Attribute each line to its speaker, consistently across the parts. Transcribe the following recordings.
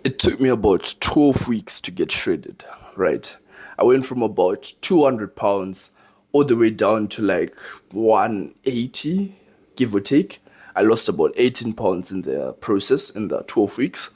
Speaker 1: It took me about 12 weeks to get shredded, right? I went from about 200 pounds all the way down to like 180, give or take. I lost about 18 pounds in the process in the 12 weeks.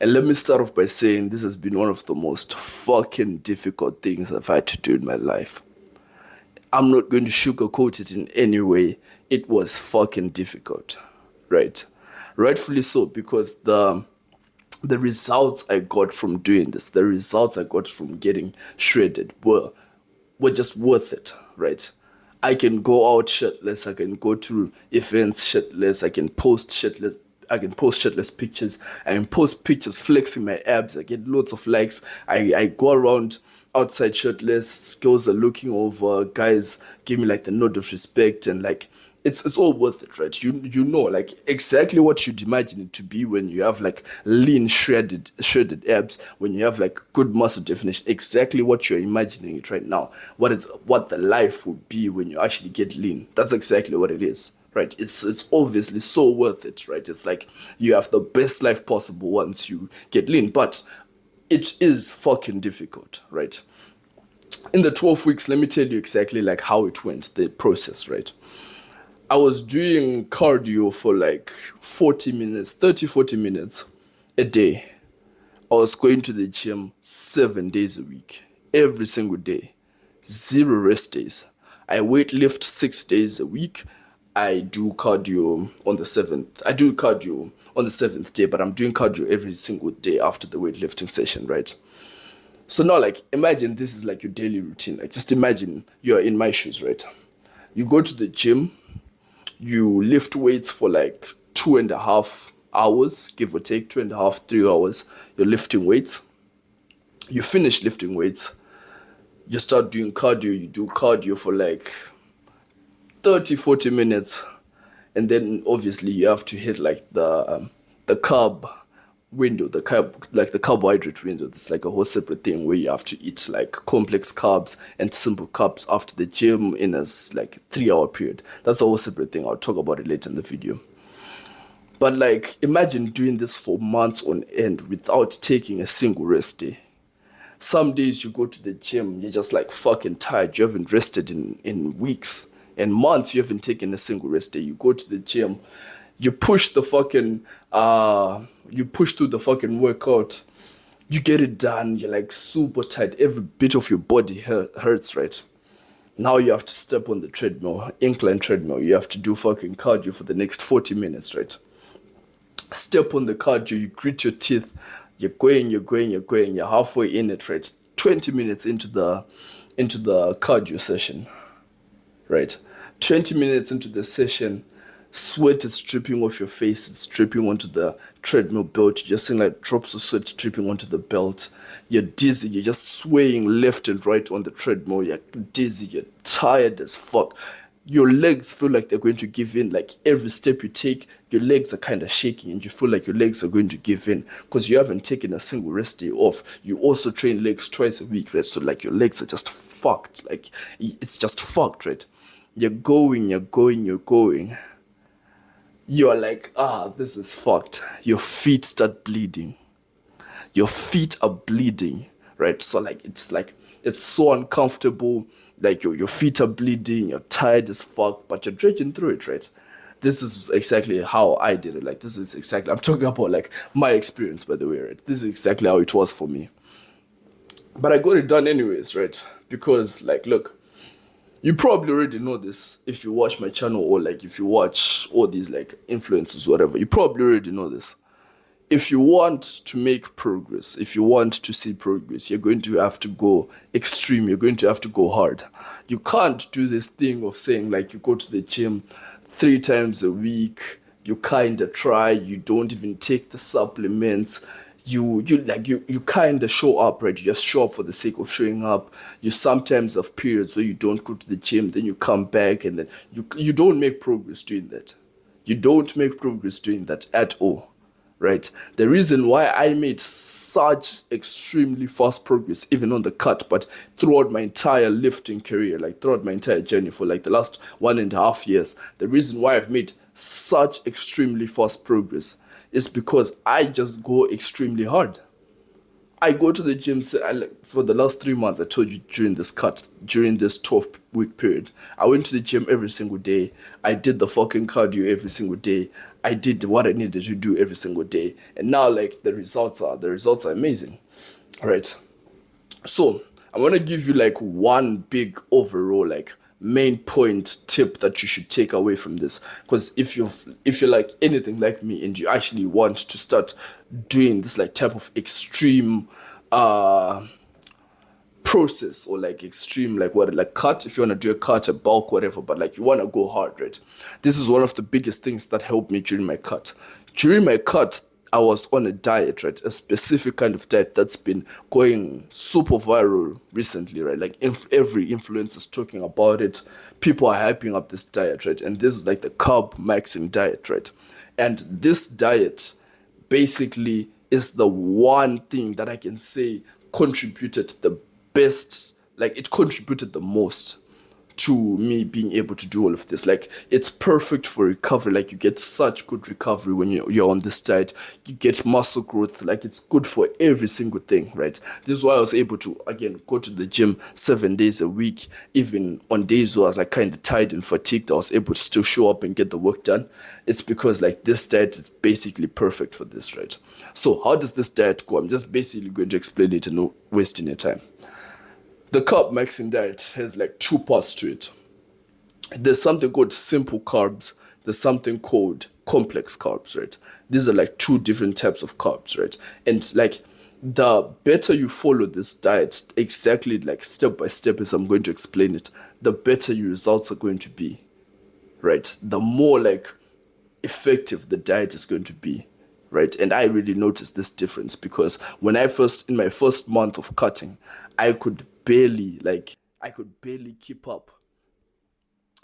Speaker 1: And let me start off by saying this has been one of the most fucking difficult things I've had to do in my life. I'm not going to sugarcoat it in any way. It was fucking difficult, right? Rightfully so, because the results I got from doing this, the results I got from getting shredded were just worth it, right? I can go out shirtless, I can go to events shirtless, I can post shirtless pictures, I can post pictures flexing my abs, I get loads of likes, I go around outside shirtless, girls are looking over, guys give me like the nod of respect, and like it's all worth it, right? You know like exactly what you'd imagine it to be when you have like lean shredded abs, when you have like good muscle definition, exactly what you're imagining it right now. What the life would be when you actually get lean. That's exactly what it is. Right, it's obviously so worth it, right? It's like you have the best life possible once you get lean, but it is fucking difficult, right? In the 12 weeks, let me tell you exactly like how it went, the process, right? I was doing cardio for like 40 minutes, 30, 40 minutes a day. I was going to the gym 7 days a week, every single day, zero rest days. I weight lift 6 days a week. I do cardio on the seventh. I do cardio on the seventh day, but I'm doing cardio every single day after the weightlifting session, right? So now, like, imagine this is like your daily routine. Like, just imagine you're in my shoes, right? You go to the gym, you lift weights for like 2.5 hours, give or take 2.5, 3 hours. You're lifting weights. You finish lifting weights. You start doing cardio. You do cardio for like 30, 40 minutes. And then obviously you have to hit like the carb window, the carbohydrate window. It's like a whole separate thing where you have to eat like complex carbs and simple carbs after the gym in a like 3 hour period. That's a whole separate thing. I'll talk about it later in the video. But like imagine doing this for months on end without taking a single rest day. Some days you go to the gym, you're just like fucking tired. You haven't rested in weeks and months. You haven't taken a single rest day. You go to the gym, you push the fucking you push through the fucking workout, you get it done, you're like super tired, every bit of your body hurts, right? Now you have to step on the treadmill, incline treadmill, you have to do fucking cardio for the next 40 minutes, right? Step on the cardio, you grit your teeth, you're halfway in it, right? 20 minutes into the cardio session, right? 20 minutes into the session, sweat is dripping off your face, it's dripping onto the treadmill belt. You're just seeing like drops of sweat dripping onto the belt. You're dizzy, you're just swaying left and right on the treadmill. You're dizzy, you're tired as fuck. Your legs feel like they're going to give in. Like every step you take, your legs are kind of shaking and you feel like your legs are going to give in because you haven't taken a single rest day off. You also train legs twice a week, right? So like your legs are just fucked. Like it's just fucked, right? You're going. You're like, this is fucked. Your feet start bleeding. Your feet are bleeding, right? So it's so uncomfortable. Like your feet are bleeding, you're tired as fuck, but you're dredging through it, right? This is exactly how I did it. Like this is exactly I'm talking about like my experience, by the way, right? This is exactly how it was for me. But I got it done anyways, right? Because like look, you probably already know this if you watch my channel or like if you watch all these like influencers, whatever. You probably already know this. If you want to make progress, if you want to see progress, you're going to have to go extreme. You're going to have to go hard. You can't do this thing of saying like you go to the gym 3 times a week. You kind of try. You don't even take the supplements. You kind of show up, right? You just show up for the sake of showing up. You sometimes have periods where you don't go to the gym, then you come back, and then you don't make progress doing that. You don't make progress doing that at all, right? The reason why I made such extremely fast progress, even on the cut, but throughout my entire lifting career, like throughout my entire journey for like the last 1.5 years, the reason why I've made such extremely fast progress is because I just go extremely hard. I go to the gym for the last 3 months. I told you during this 12-week period, I went to the gym every single day. I did the fucking cardio every single day. I did what I needed to do every single day, and now like the results are amazing, right? So I want to give you like one big overall like main point tip that you should take away from this. Because if you're like anything like me and you actually want to start doing this like type of extreme uh process, or like extreme like what like cut, if you want to do a cut, a bulk, whatever, but like you want to go hard, right? This is one of the biggest things that helped me during my cut. During my cut, I was on a diet, right? A specific kind of diet that's been going super viral recently, right? Like every influencer is talking about it. People are hyping up this diet, right? And this is like the carb maxing diet, right? And this diet basically is the one thing that I can say contributed the best, like it contributed the most to me being able to do all of this. Like it's perfect for recovery. Like you get such good recovery when you're on this diet. You get muscle growth. Like it's good for every single thing, right? This is why I was able to again go to the gym 7 days a week. Even on days where I was like kind of tired and fatigued, I was able to still show up and get the work done. It's because like this diet is basically perfect for this, right? So how does this diet go? I'm just basically going to explain it and no wasting your time. The carb maxing diet has like two parts to it. There's something called simple carbs. There's something called complex carbs, right? These are like two different types of carbs, right? And like the better you follow this diet, exactly like step by step as I'm going to explain it, the better your results are going to be, right? The more like effective the diet is going to be, right? And I really noticed this difference because in my first month of cutting, I could barely like I could barely keep up.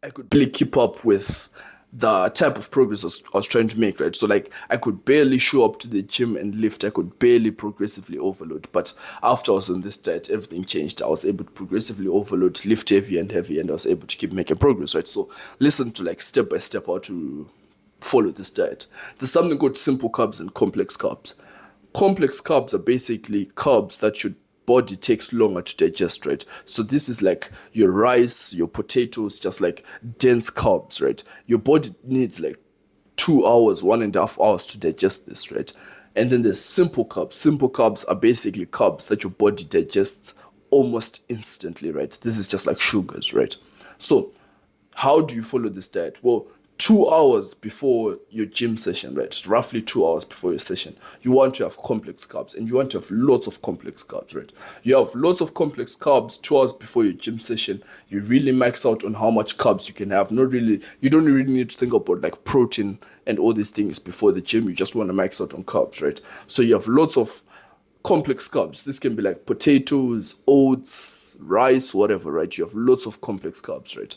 Speaker 1: I could barely keep up with the type of progress I was trying to make, right? So like I could barely show up to the gym and lift. I could barely progressively overload. But after I was on this diet, everything changed. I was able to progressively overload, lift heavy and heavy, and I was able to keep making progress, right? So listen to like step by step how to follow this diet. There's something called simple carbs and complex carbs. Complex carbs are basically carbs that your body takes longer to digest, right? So this is like your rice, your potatoes, just like dense carbs, right? Your body needs like 2 hours, 1.5 hours to digest this, right? And then there's simple carbs. Simple carbs are basically carbs that your body digests almost instantly, right? This is just like sugars, right? So how do you follow this diet? Well, 2 hours before your gym session, right? Roughly 2 hours before your session, you want to have complex carbs and you want to have lots of complex carbs, right? You have lots of complex carbs 2 hours before your gym session. You really max out on how much carbs you can have. Not really, you don't really need to think about like protein and all these things before the gym. You just want to max out on carbs, right? So you have lots of complex carbs. This can be like potatoes, oats, rice, whatever, right? You have lots of complex carbs, right?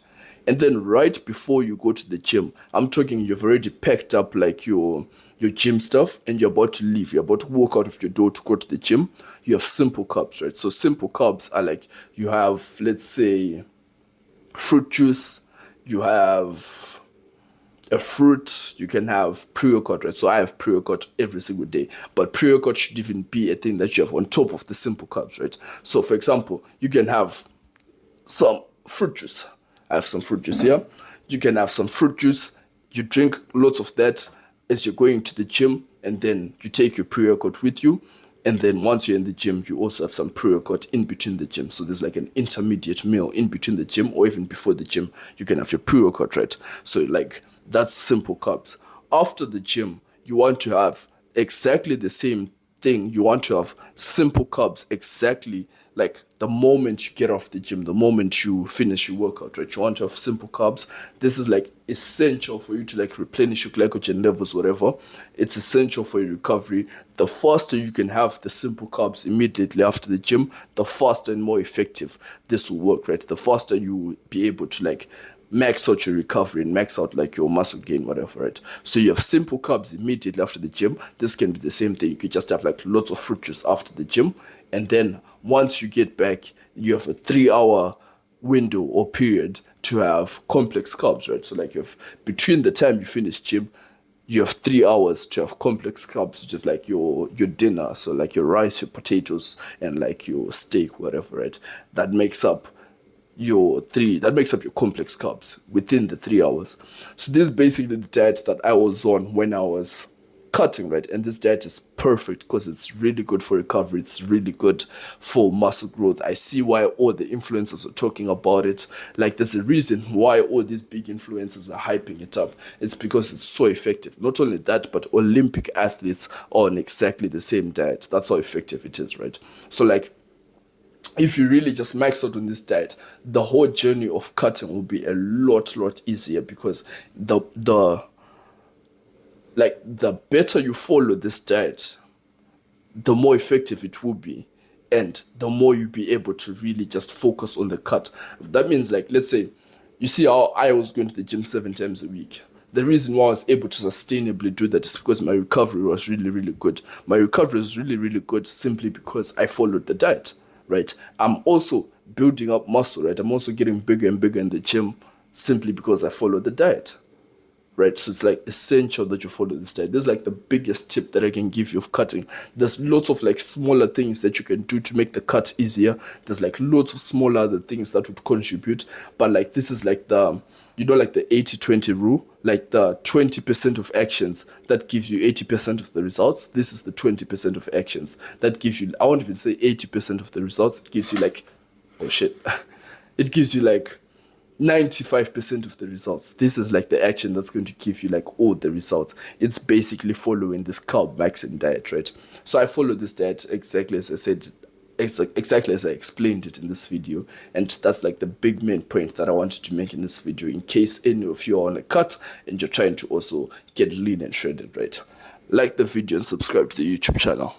Speaker 1: And then right before you go to the gym, I'm talking you've already packed up like your gym stuff and you're about to leave. You're about to walk out of your door to go to the gym. You have simple carbs, right? So simple carbs are like you have, let's say, fruit juice, you have a fruit, you can have pre-workout, right? So I have pre-workout every single day, but pre-workout should even be a thing that you have on top of the simple carbs, right? So for example, you can have some fruit juice. I have some fruit juice here. You can have some fruit juice. You drink lots of that as you're going to the gym, and then you take your pre-workout with you. And then once you're in the gym, you also have some pre-workout in between the gym. So there's like an intermediate meal in between the gym, or even before the gym, you can have your pre-workout, right? So like that's simple carbs. After the gym, you want to have exactly the same thing. You want to have simple carbs exactly like the moment you get off the gym, the moment you finish your workout, right? You want to have simple carbs. This is like essential for you to like replenish your glycogen levels, whatever. It's essential for your recovery. The faster you can have the simple carbs immediately after the gym, the faster and more effective this will work, right? The faster you will be able to like max out your recovery and max out like your muscle gain, whatever, right? So you have simple carbs immediately after the gym. This can be the same thing. You could just have like lots of fruit juice after the gym. And then once you get back, you have a 3 hour window or period to have complex carbs, right? So like you have between the time you finish gym you have 3 hours to have complex carbs, which is like your dinner, so like your rice, your potatoes, and like your steak, whatever, right? That makes up that makes up your complex carbs within the 3 hours. So this is basically the diet that I was on when I was cutting, right? And this diet is perfect because it's really good for recovery, it's really good for muscle growth. I see why all the influencers are talking about it. Like, there's a reason why all these big influencers are hyping it up. It's because it's so effective. Not only that, but Olympic athletes are on exactly the same diet. That's how effective it is, right? So like, if you really just max out on this diet, the whole journey of cutting will be a lot easier, because the better you follow this diet, the more effective it will be, and the more you'll be able to really just focus on the cut. That means, like, let's say, you see how I was going to the gym 7 times a week. The reason why I was able to sustainably do that is because my recovery was really good. My recovery was really good simply because I followed the diet, right? I'm also building up muscle, right? I'm also getting bigger and bigger in the gym simply because I followed the diet, right? So it's like essential that you follow this diet. This is like the biggest tip that I can give you of cutting. There's lots of like smaller things that you can do to make the cut easier. There's like lots of smaller other things that would contribute, but like this is like the, you know, like the 80-20 rule, like the 20% of actions that give you 80% of the results. This is the 20% of actions that give you, I won't even say 80% of the results. It gives you like, oh shit, it gives you like 95% of the results. This is like the action that's going to give you like all the results. It's basically following this carb maxing diet, right? So I follow this diet exactly as I said, exactly as I explained it in this video. And that's like the big main point that I wanted to make in this video, in case any of you are on a cut and you're trying to also get lean and shredded, right? Like the video and subscribe to the YouTube channel.